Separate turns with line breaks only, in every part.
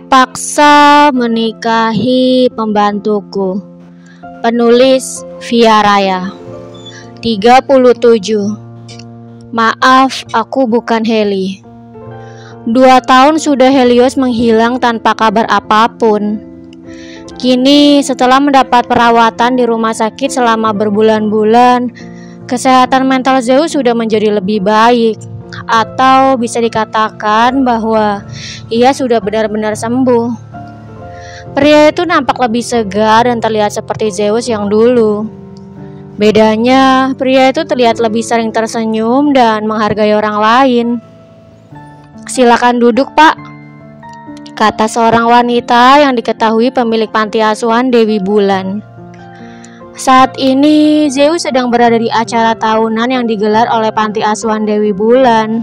Terpaksa menikahi pembantuku. Penulis Via Raya. 37. Maaf, aku bukan Heli. 2 tahun sudah Helios menghilang tanpa kabar apapun. Kini setelah mendapat perawatan di rumah sakit selama berbulan-bulan, kesehatan mental Zeus sudah menjadi lebih baik. Atau bisa dikatakan bahwa ia sudah benar-benar sembuh. Pria itu nampak lebih segar dan terlihat seperti Zeus yang dulu. Bedanya, pria itu terlihat lebih sering tersenyum dan menghargai orang lain. "Silakan duduk, Pak," kata seorang wanita yang diketahui pemilik panti asuhan Dewi Bulan. Saat ini Zeus sedang berada di acara tahunan yang digelar oleh panti asuhan Dewi Bulan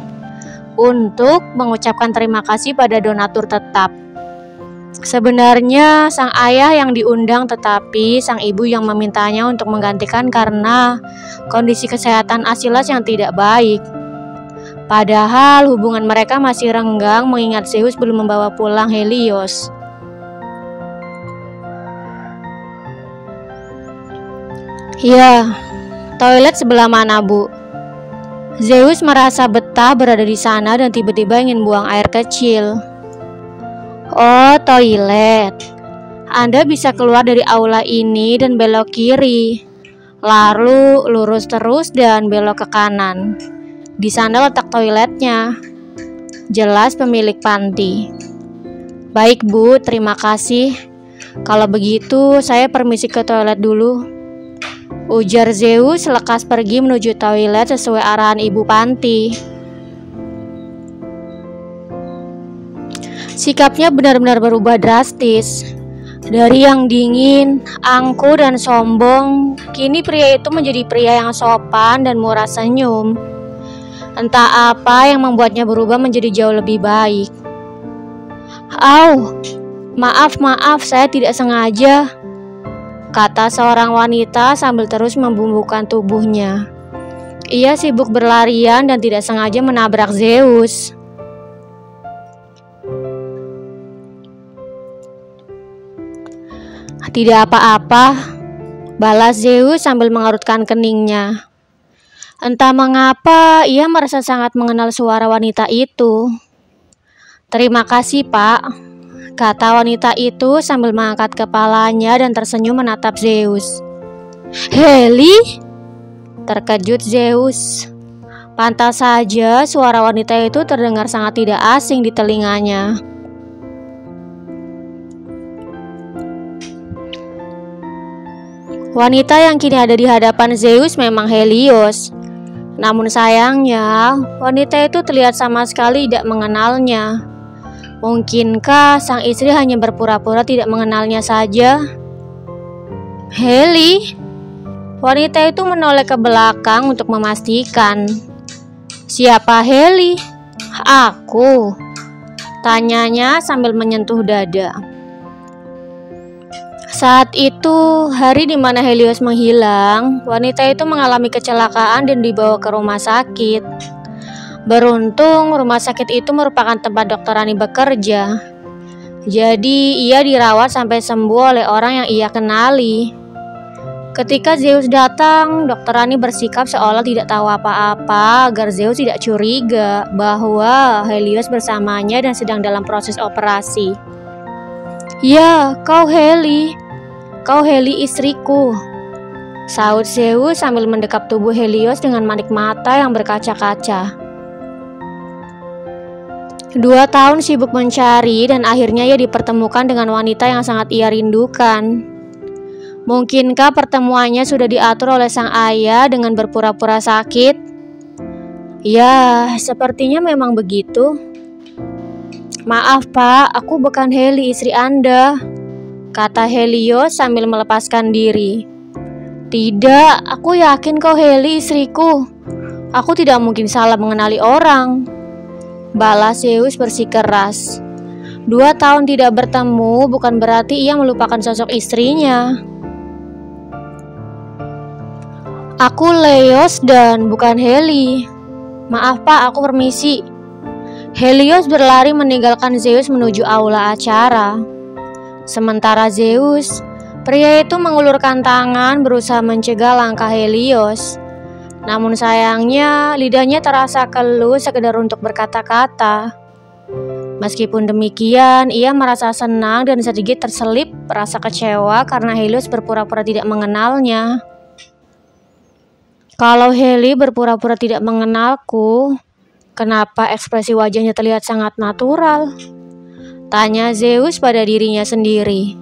untuk mengucapkan terima kasih pada donatur tetap. Sebenarnya sang ayah yang diundang, tetapi sang ibu yang memintanya untuk menggantikan karena kondisi kesehatan Asilas yang tidak baik. Padahal hubungan mereka masih renggang mengingat Zeus belum membawa pulang Helios. "Ya, toilet sebelah mana, Bu?" Zeus merasa betah berada di sana dan tiba-tiba ingin buang air kecil. "Oh, toilet. Anda bisa keluar dari aula ini dan belok kiri. Lalu lurus terus dan belok ke kanan. Di sana letak toiletnya," jelas pemilik panti. "Baik, Bu, terima kasih. Kalau begitu, saya permisi ke toilet dulu," ujar Zeus lekas pergi menuju toilet sesuai arahan ibu panti. Sikapnya benar-benar berubah drastis. Dari yang dingin, angkuh dan sombong, kini pria itu menjadi pria yang sopan dan murah senyum. Entah apa yang membuatnya berubah menjadi jauh lebih baik. "Au, maaf, saya tidak sengaja," kata seorang wanita sambil terus membumbukan tubuhnya. Ia sibuk berlarian dan tidak sengaja menabrak Zeus. "Tidak apa-apa," balas Zeus sambil mengerutkan keningnya. Entah mengapa ia merasa sangat mengenal suara wanita itu. "Terima kasih, Pak," kata wanita itu sambil mengangkat kepalanya dan tersenyum menatap Zeus. "Heli?" terkejut Zeus. Pantas saja suara wanita itu terdengar sangat tidak asing di telinganya. Wanita yang kini ada di hadapan Zeus memang Helios. Namun sayangnya, wanita itu terlihat sama sekali tidak mengenalnya. Mungkinkah sang istri hanya berpura-pura tidak mengenalnya saja? "Heli?" Wanita itu menoleh ke belakang untuk memastikan. "Siapa Heli?" "Aku," tanyanya sambil menyentuh dada. Saat itu, hari di mana Helios menghilang, wanita itu mengalami kecelakaan dan dibawa ke rumah sakit. Beruntung, rumah sakit itu merupakan tempat Dr. Rani bekerja. Jadi, ia dirawat sampai sembuh oleh orang yang ia kenali. Ketika Zeus datang, Dr. Rani bersikap seolah tidak tahu apa-apa agar Zeus tidak curiga bahwa Helios bersamanya dan sedang dalam proses operasi. "Ya, kau Heli. Kau Heli istriku," sahut Zeus sambil mendekap tubuh Helios dengan manik mata yang berkaca-kaca. 2 tahun sibuk mencari dan akhirnya ia dipertemukan dengan wanita yang sangat ia rindukan. Mungkinkah pertemuannya sudah diatur oleh sang ayah dengan berpura-pura sakit? Ya, sepertinya memang begitu. "Maaf, Pak, aku bukan Heli istri Anda," kata Helios sambil melepaskan diri. "Tidak, aku yakin kau Heli istriku. Aku tidak mungkin salah mengenali orang," balas Zeus bersikeras. 2 tahun tidak bertemu bukan berarti ia melupakan sosok istrinya. "Aku Leos dan bukan Heli. Maaf, Pak, aku permisi." Helios berlari meninggalkan Zeus menuju aula acara. Sementara Zeus, pria itu mengulurkan tangan berusaha mencegah langkah Helios. Namun sayangnya lidahnya terasa keluh sekedar untuk berkata-kata. Meskipun demikian, ia merasa senang dan sedikit terselip rasa kecewa karena Helios berpura-pura tidak mengenalnya. Kalau Heli berpura-pura tidak mengenalku, kenapa ekspresi wajahnya terlihat sangat natural? Tanya Zeus pada dirinya sendiri.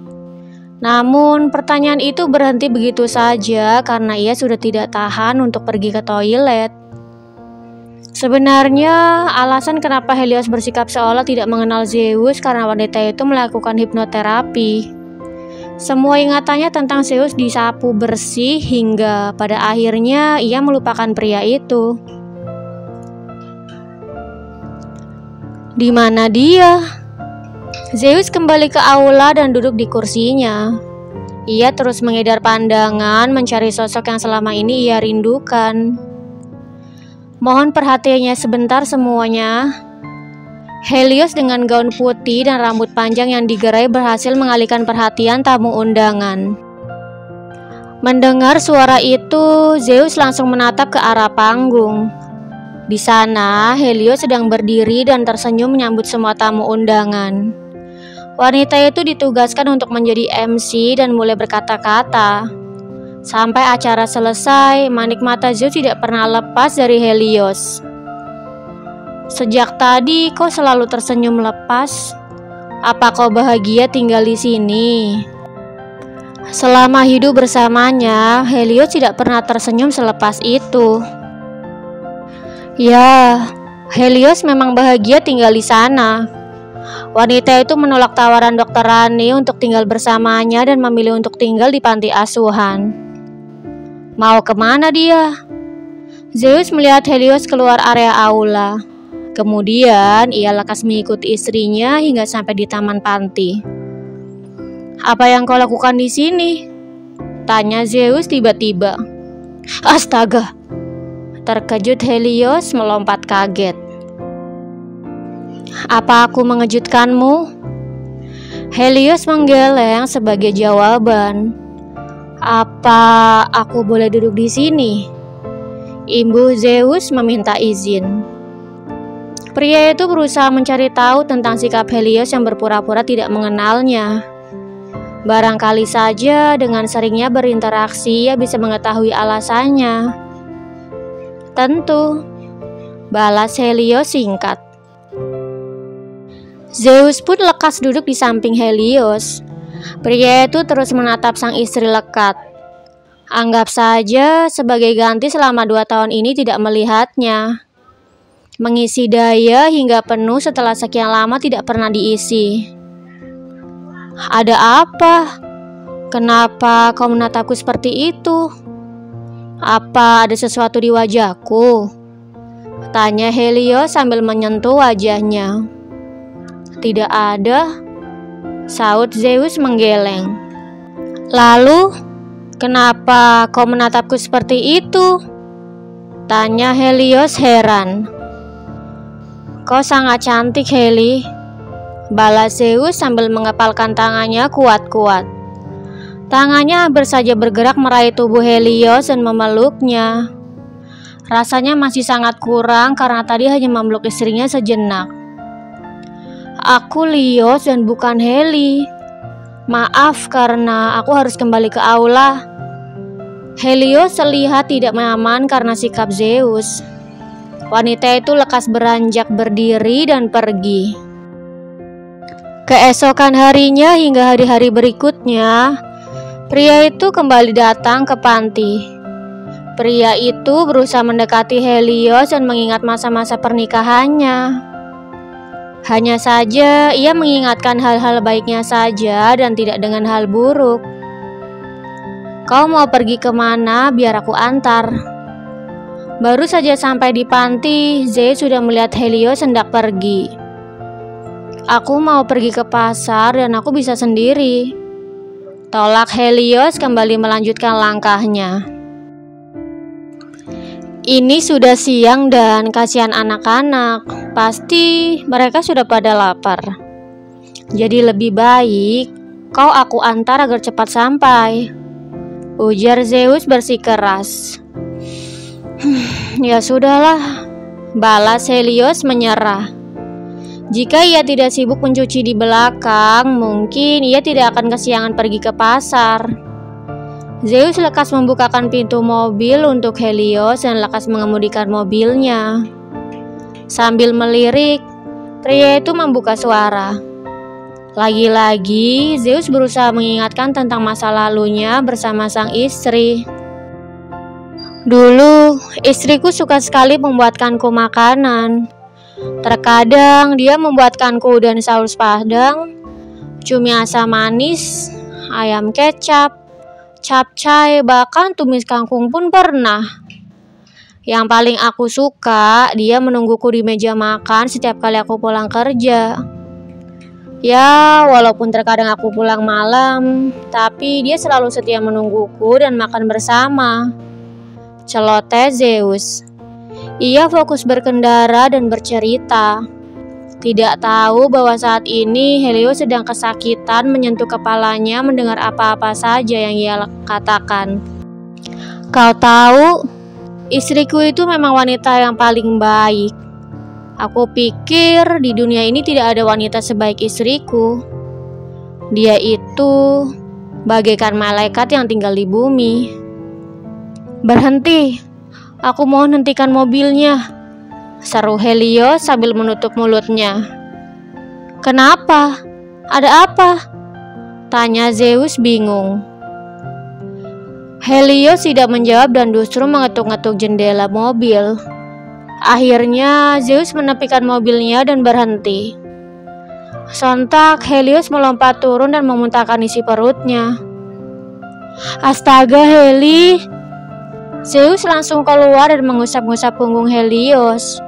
Namun pertanyaan itu berhenti begitu saja karena ia sudah tidak tahan untuk pergi ke toilet. Sebenarnya alasan kenapa Helios bersikap seolah tidak mengenal Zeus karena wanita itu melakukan hipnoterapi. Semua ingatannya tentang Zeus disapu bersih hingga pada akhirnya ia melupakan pria itu. Di mana dia? Zeus kembali ke aula dan duduk di kursinya. Ia terus mengedar pandangan mencari sosok yang selama ini ia rindukan. Mohon perhatiannya sebentar semuanya. Helios dengan gaun putih dan rambut panjang yang digerai berhasil mengalihkan perhatian tamu undangan. Mendengar suara itu, Zeus langsung menatap ke arah panggung. Di sana, Helios sedang berdiri dan tersenyum menyambut semua tamu undangan. Wanita itu ditugaskan untuk menjadi MC dan mulai berkata-kata. Sampai acara selesai, manik mata Zeus tidak pernah lepas dari Helios. Sejak tadi kau selalu tersenyum lepas. Apa kau bahagia tinggal di sini? Selama hidup bersamanya, Helios tidak pernah tersenyum selepas itu. Ya, Helios memang bahagia tinggal di sana. Wanita itu menolak tawaran Dr. Rani untuk tinggal bersamanya dan memilih untuk tinggal di panti asuhan. Mau kemana dia? Zeus melihat Helios keluar area aula. Kemudian ia lekas mengikuti istrinya hingga sampai di taman panti. Apa yang kau lakukan di sini? Tanya Zeus tiba-tiba. Astaga! Terkejut Helios melompat kaget. Apa aku mengejutkanmu? Helios menggeleng sebagai jawaban. Apa aku boleh duduk di sini? Imbuh Zeus meminta izin. Pria itu berusaha mencari tahu tentang sikap Helios yang berpura-pura tidak mengenalnya. Barangkali saja dengan seringnya berinteraksi ia bisa mengetahui alasannya. Tentu, balas Helios singkat. Zeus pun lekas duduk di samping Helios. Pria itu terus menatap sang istri lekat. Anggap saja sebagai ganti selama 2 tahun ini tidak melihatnya. Mengisi daya hingga penuh setelah sekian lama tidak pernah diisi. Ada apa? Kenapa kau menatapku seperti itu? Apa ada sesuatu di wajahku? Tanya Helios sambil menyentuh wajahnya. Tidak ada. Saut Zeus menggeleng. Lalu, kenapa kau menatapku seperti itu? Tanya Helios heran. Kau sangat cantik, Heli. Balas Zeus sambil mengepalkan tangannya kuat-kuat. Tangannya hampir saja bergerak meraih tubuh Helios dan memeluknya. Rasanya masih sangat kurang karena tadi hanya memeluk istrinya sejenak. Aku Helios dan bukan Heli. Maaf karena aku harus kembali ke aula. Helios terlihat tidak nyaman karena sikap Zeus. Wanita itu lekas beranjak berdiri dan pergi. Keesokan harinya hingga hari-hari berikutnya, pria itu kembali datang ke panti. Pria itu berusaha mendekati Helios dan mengingat masa-masa pernikahannya. Hanya saja ia mengingatkan hal-hal baiknya saja dan tidak dengan hal buruk. Kau mau pergi kemana biar aku antar? Baru saja sampai di panti, Zeus sudah melihat Helios hendak pergi. Aku mau pergi ke pasar dan aku bisa sendiri. Tolak Helios kembali melanjutkan langkahnya. Ini sudah siang dan kasihan anak-anak. Pasti mereka sudah pada lapar. Jadi lebih baik kau aku antar agar cepat sampai, ujar Zeus bersikeras. Ya sudahlah, balas Helios menyerah. Jika ia tidak sibuk mencuci di belakang, mungkin ia tidak akan kesiangan pergi ke pasar. Zeus lekas membukakan pintu mobil untuk Helios dan lekas mengemudikan mobilnya. Sambil melirik, pria itu membuka suara. Lagi-lagi, Zeus berusaha mengingatkan tentang masa lalunya bersama sang istri. Dulu, istriku suka sekali membuatkanku makanan. Terkadang dia membuatkanku udang saus padang, cumi asam manis, ayam kecap, capcay, bahkan tumis kangkung pun pernah. Yang paling aku suka, dia menungguku di meja makan setiap kali aku pulang kerja. Ya, walaupun terkadang aku pulang malam, tapi dia selalu setia menungguku dan makan bersama. Celoteh Zeus. Ia fokus berkendara dan bercerita. Tidak tahu bahwa saat ini Helios sedang kesakitan menyentuh kepalanya mendengar apa-apa saja yang ia katakan. Kau tahu, istriku itu memang wanita yang paling baik. Aku pikir di dunia ini tidak ada wanita sebaik istriku. Dia itu bagaikan malaikat yang tinggal di bumi. Berhenti, aku mohon hentikan mobilnya, seru Helios sambil menutup mulutnya. Kenapa? Ada apa? Tanya Zeus bingung. Helios tidak menjawab dan justru mengetuk-ngetuk jendela mobil. Akhirnya Zeus menepikan mobilnya dan berhenti. Sontak Helios melompat turun dan memuntahkan isi perutnya. Astaga Heli! Zeus langsung keluar dan mengusap-ngusap punggung Helios.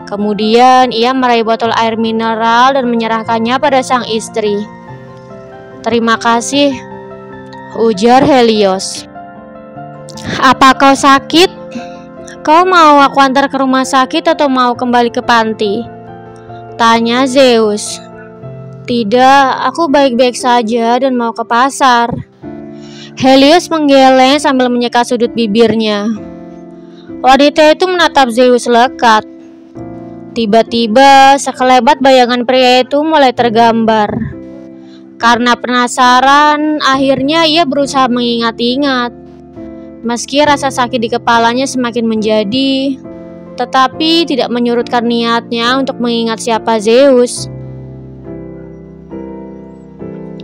Kemudian ia meraih botol air mineral dan menyerahkannya pada sang istri. Terima kasih, ujar Helios. Apa kau sakit? Kau mau aku antar ke rumah sakit atau mau kembali ke panti? Tanya Zeus. Tidak, aku baik-baik saja dan mau ke pasar. Helios menggeleng sambil menyeka sudut bibirnya. Wanita itu menatap Zeus lekat. Tiba-tiba sekelebat bayangan pria itu mulai tergambar. Karena penasaran, akhirnya ia berusaha mengingat-ingat. Meski rasa sakit di kepalanya semakin menjadi, tetapi tidak menyurutkan niatnya untuk mengingat siapa Zeus.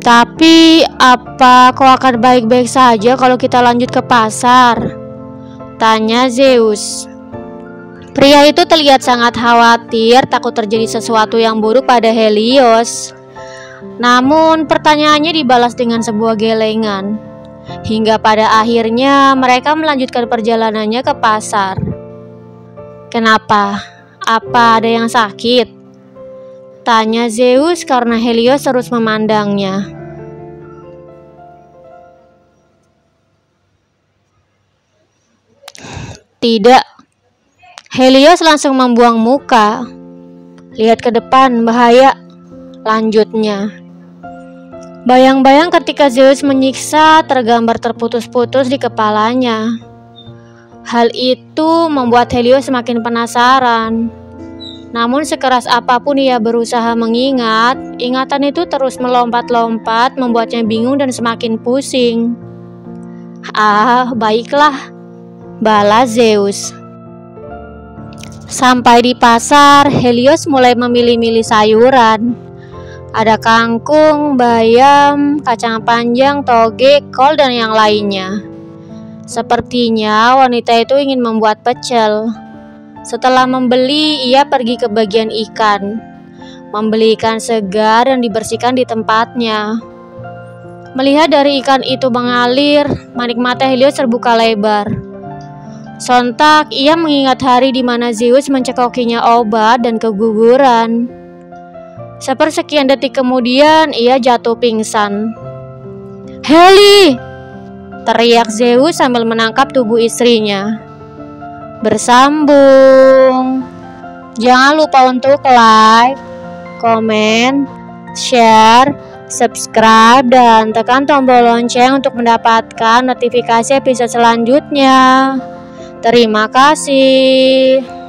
Tapi, apa kau akan baik-baik saja kalau kita lanjut ke pasar? Tanya Zeus. Pria itu terlihat sangat khawatir, takut terjadi sesuatu yang buruk pada Helios. Namun, pertanyaannya dibalas dengan sebuah gelengan. Hingga pada akhirnya mereka melanjutkan perjalanannya ke pasar. Kenapa? Apa ada yang sakit? Tanya Zeus karena Helios terus memandangnya. Tidak. Helios langsung membuang muka. Lihat ke depan, bahaya. Lanjutnya. Bayang-bayang ketika Zeus menyiksa tergambar terputus-putus di kepalanya. Hal itu membuat Helios semakin penasaran. Namun sekeras apapun ia berusaha mengingat, ingatan itu terus melompat-lompat membuatnya bingung dan semakin pusing. Baiklah, balas Zeus. Sampai di pasar, Helios mulai memilih-milih sayuran. Ada kangkung, bayam, kacang panjang, toge, kol, dan yang lainnya. Sepertinya wanita itu ingin membuat pecel. Setelah membeli, ia pergi ke bagian ikan. Membeli ikan segar dan dibersihkan di tempatnya. Melihat dari ikan itu mengalir, manik mata Helios terbuka lebar. Sontak, ia mengingat hari di mana Zeus mencekokinya obat dan keguguran. Sepersekian detik kemudian, ia jatuh pingsan. Heli! Teriak Zeus sambil menangkap tubuh istrinya. bersambung. Jangan lupa untuk like, komen, share, subscribe, dan tekan tombol lonceng untuk mendapatkan notifikasi episode selanjutnya. Terima kasih.